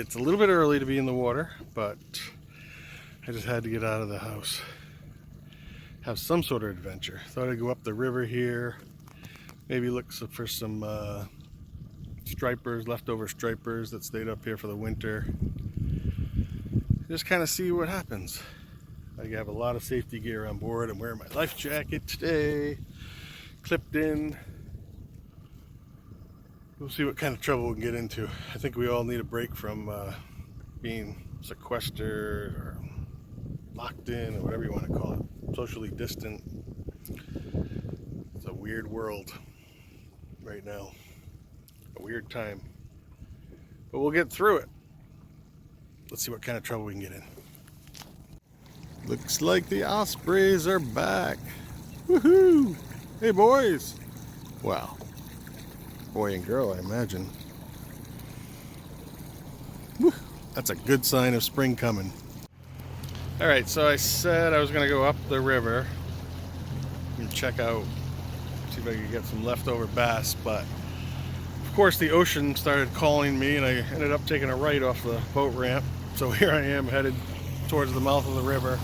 It's a little bit early to be in the water, but I just had to get out of the house. Have some sort of adventure. Thought I'd go up the river here, maybe look for some stripers, leftover stripers that stayed up here for the winter. Just kind of see what happens. I have a lot of safety gear on board. I'm wearing my life jacket today, clipped in. We'll see what kind of trouble we can get into. I think we all need a break from being sequestered or locked in, or whatever you want to call it, socially distant. It's a weird world right now, a weird time, but we'll get through it. Let's see what kind of trouble we can get in. Looks like the ospreys are back. Woohoo! Hey boys! Wow. Boy and girl, I imagine. Woo. That's a good sign of spring coming. Alright, so I said I was going to go up the river and check out, see if I could get some leftover bass, but of course the ocean started calling me and I ended up taking a right off the boat ramp. So here I am headed towards the mouth of the river.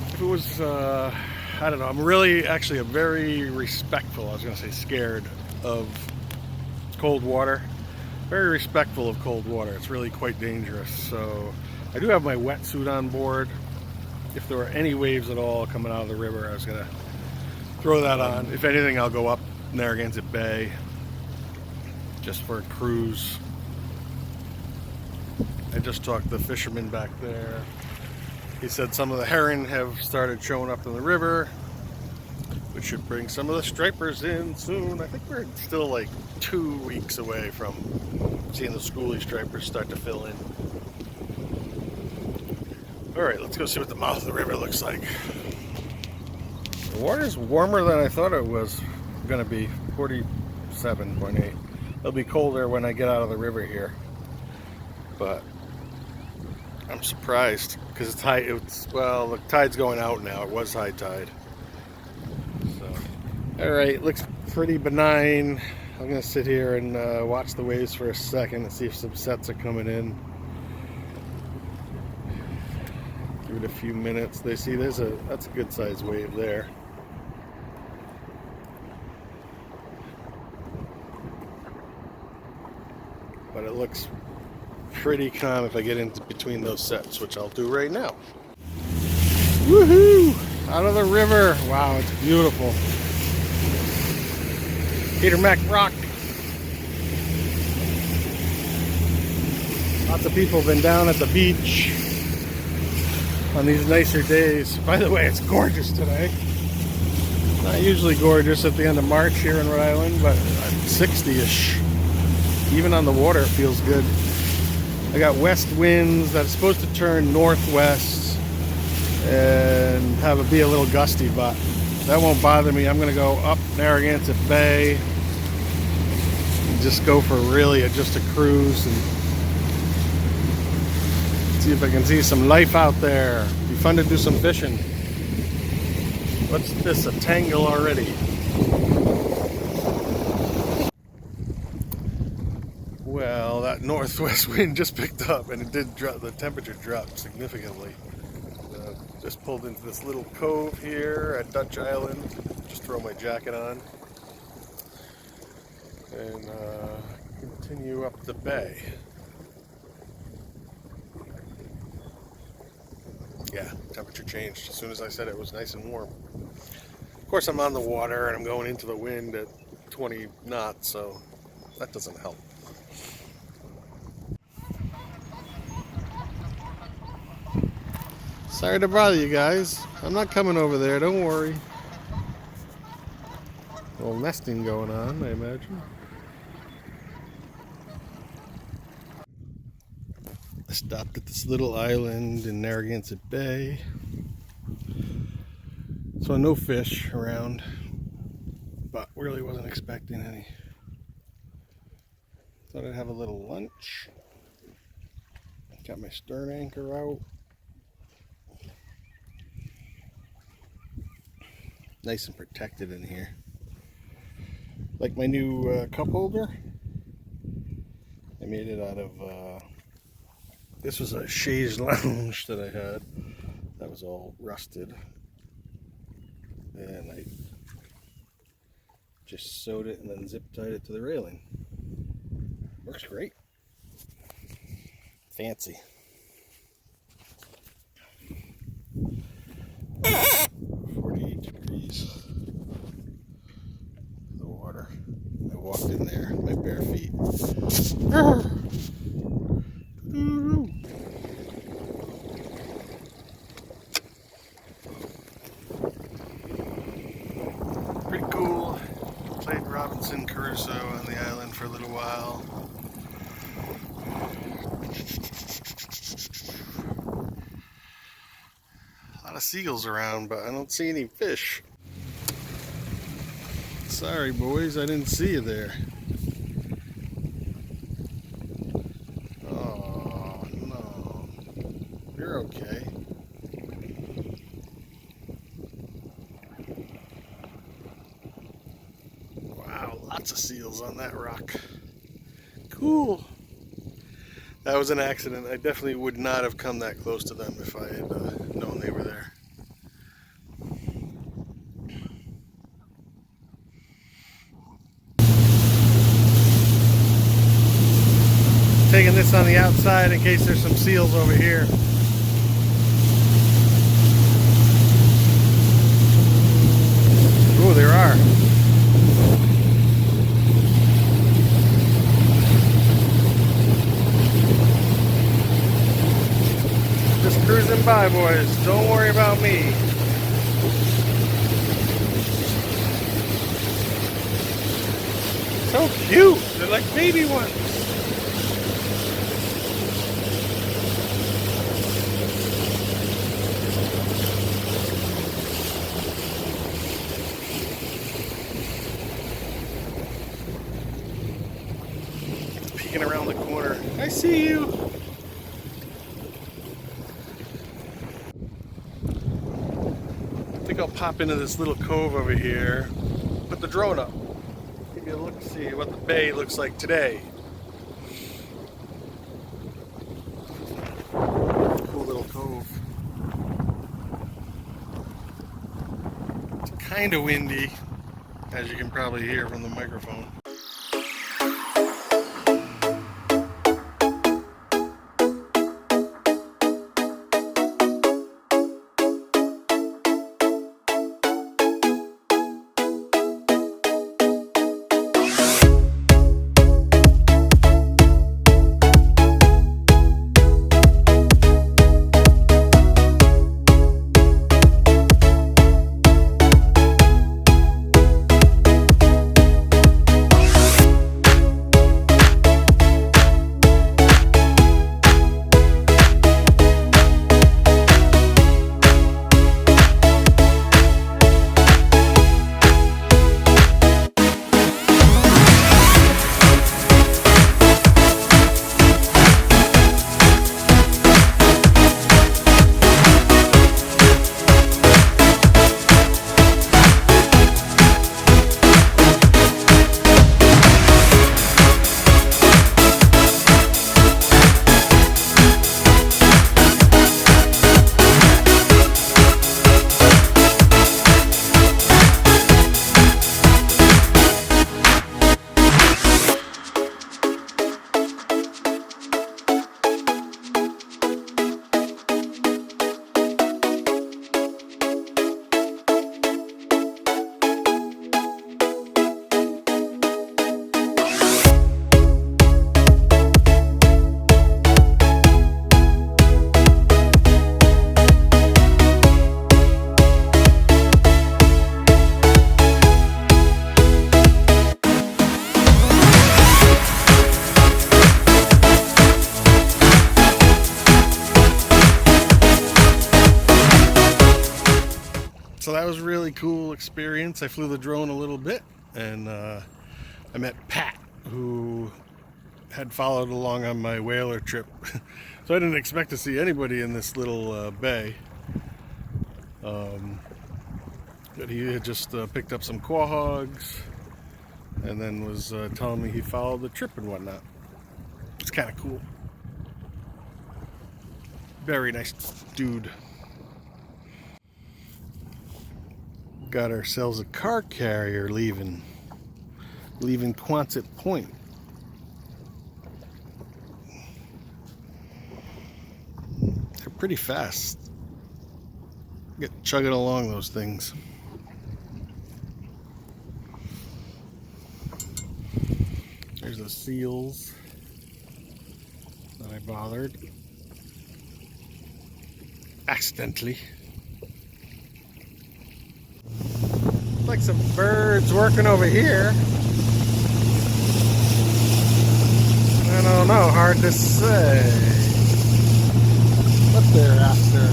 If it was, I don't know, I'm really actually a very respectful, I was going to say scared, of cold water. Very respectful of cold water. It's really quite dangerous. So I do have my wetsuit on board. If there were any waves at all coming out of the river, I was going to throw that on. If anything, I'll go up Narragansett Bay just for a cruise. I just talked to the fisherman back there. He said some of the herring have started showing up in the river. We should bring some of the stripers in soon. I think we're still like 2 weeks away from seeing the schoolie stripers start to fill in. Alright, let's go see what the mouth of the river looks like. The water's warmer than I thought it was going to be, 47.8. It'll be colder when I get out of the river here. But I'm surprised because it's high. Well, the tide's going out now. It was high tide. So, alright, looks pretty benign. I'm going to sit here and watch the waves for a second and see if some sets are coming in. Give it a few minutes. They see that's a good sized wave there. But it looks pretty calm if I get into between those sets, which I'll do right now. Woohoo! Out of the river. Wow, it's beautiful. Peter Mac Rock. Lots of people have been down at the beach on these nicer days. By the way, it's gorgeous today. Not usually gorgeous at the end of March here in Rhode Island, but 60-ish. Even on the water, it feels good. I got west winds that's supposed to turn northwest and be a little gusty, but that won't bother me. I'm going to go up Narragansett Bay and just go for just a cruise and see if I can see some life out there. It'd be fun to do some fishing. What's this, a tangle already? Well, that northwest wind just picked up and it did drop, the temperature dropped significantly. Just pulled into this little cove here at Dutch Island. Just throw my jacket on and continue up the bay. Yeah, temperature changed as soon as I said it was nice and warm. Of course, I'm on the water and I'm going into the wind at 20 knots, so that doesn't help. Sorry to bother you guys. I'm not coming over there, don't worry. A little nesting going on, I imagine. I stopped at this little island in Narragansett Bay. So no fish around, but really wasn't expecting any. Thought I'd have a little lunch. Got my stern anchor out. Nice and protected in here. Like my new cup holder. I made it out of This was a chaise lounge that I had that was all rusted, and I just sewed it and then zip tied it to the railing. Works great. Fancy. 48 degrees. The water. I walked in there, my bare feet. Pretty cool. Played Robinson Crusoe on the island for a little while. A lot of seagulls around, but I don't see any fish. Sorry, boys, I didn't see you there. Oh, no. You're okay. Wow, lots of seals on that rock. Cool. That was an accident. I definitely would not have come that close to them if I had known they were there. Taking this on the outside in case there's some seals over here. Oh, there are. Just cruising by, boys. Don't worry about me. So cute. They're like baby ones. Peeking around the corner. I see you. I think I'll pop into this little cove over here, put the drone up, give you a look, see what the bay looks like today. Cool little cove. It's kind of windy, as you can probably hear from the microphone. So that was a really cool experience. I flew the drone a little bit, and I met Pat, who had followed along on my whaler trip. So I didn't expect to see anybody in this little bay. But he had just picked up some quahogs and then was telling me he followed the trip and whatnot. It's kind of cool. Very nice dude. Got ourselves a car carrier leaving Quonset Point. They're pretty fast. Get chugging along those things. There's the seals that I bothered accidentally. Like some birds working over here. I don't know, hard to say what they're after.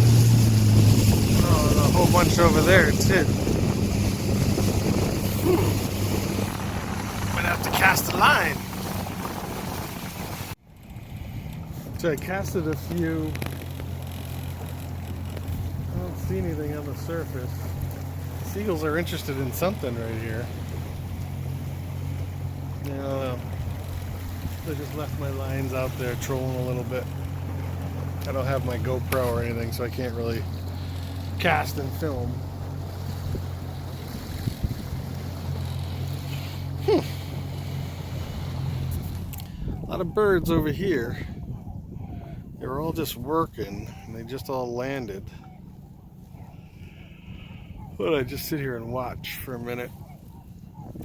Oh, and a whole bunch over there too. Might have to cast a line. So I casted a few. I don't see anything on the surface. Seagulls are interested in something right here. I don't know. I just left my lines out there trolling a little bit. I don't have my GoPro or anything, so I can't really cast and film. A lot of birds over here. They were all just working, and they just all landed. But I just sit here and watch for a minute.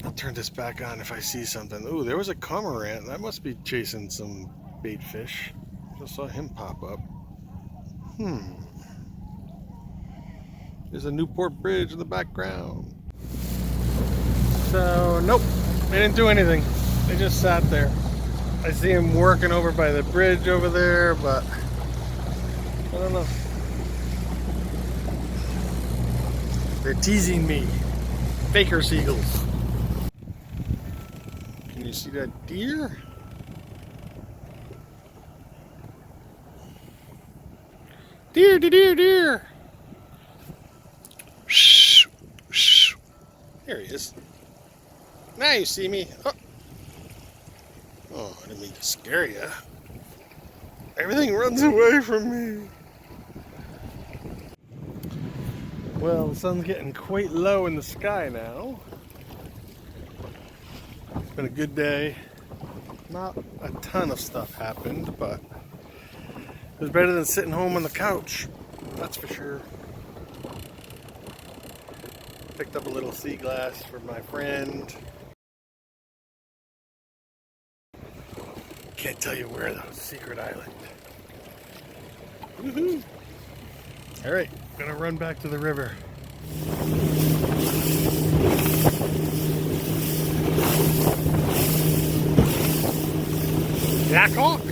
I'll turn this back on if I see something. Ooh, there was a cormorant. That must be chasing some bait fish. Just saw him pop up. There's a Newport Bridge in the background. So, nope. They didn't do anything. They just sat there. I see him working over by the bridge over there, but I don't know. They're teasing me. Faker seagulls. Can you see that deer? Deer, deer, deer. Shh, shh. There he is. Now you see me. Oh, I didn't mean to scare you. Everything runs away from me. Well, the sun's getting quite low in the sky now. It's been a good day. Not a ton of stuff happened, but it was better than sitting home on the couch. That's for sure. Picked up a little seaglass for my friend. Can't tell you where though. Secret island. Woohoo! Alright, gonna run back to the river. Jack Hawk!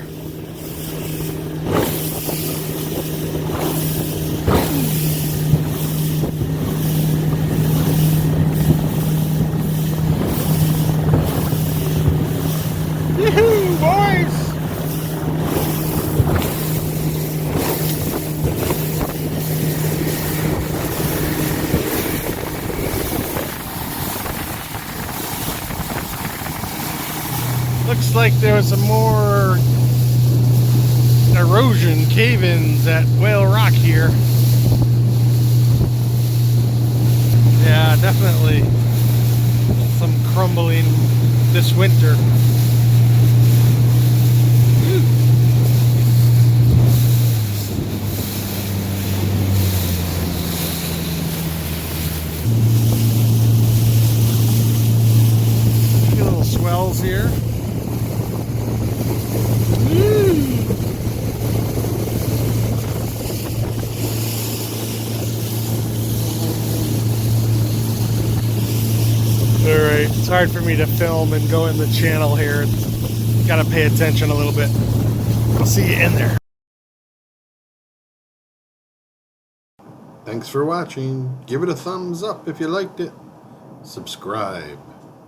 Yoo-hoo, boys! Looks like there was some more erosion cave-ins at Whale Rock here. Yeah, definitely some crumbling this winter. A few little swells here. Alright, it's hard for me to film and go in the channel here. Gotta pay attention a little bit. I'll see you in there. Thanks for watching. Give it a thumbs up if you liked it. Subscribe.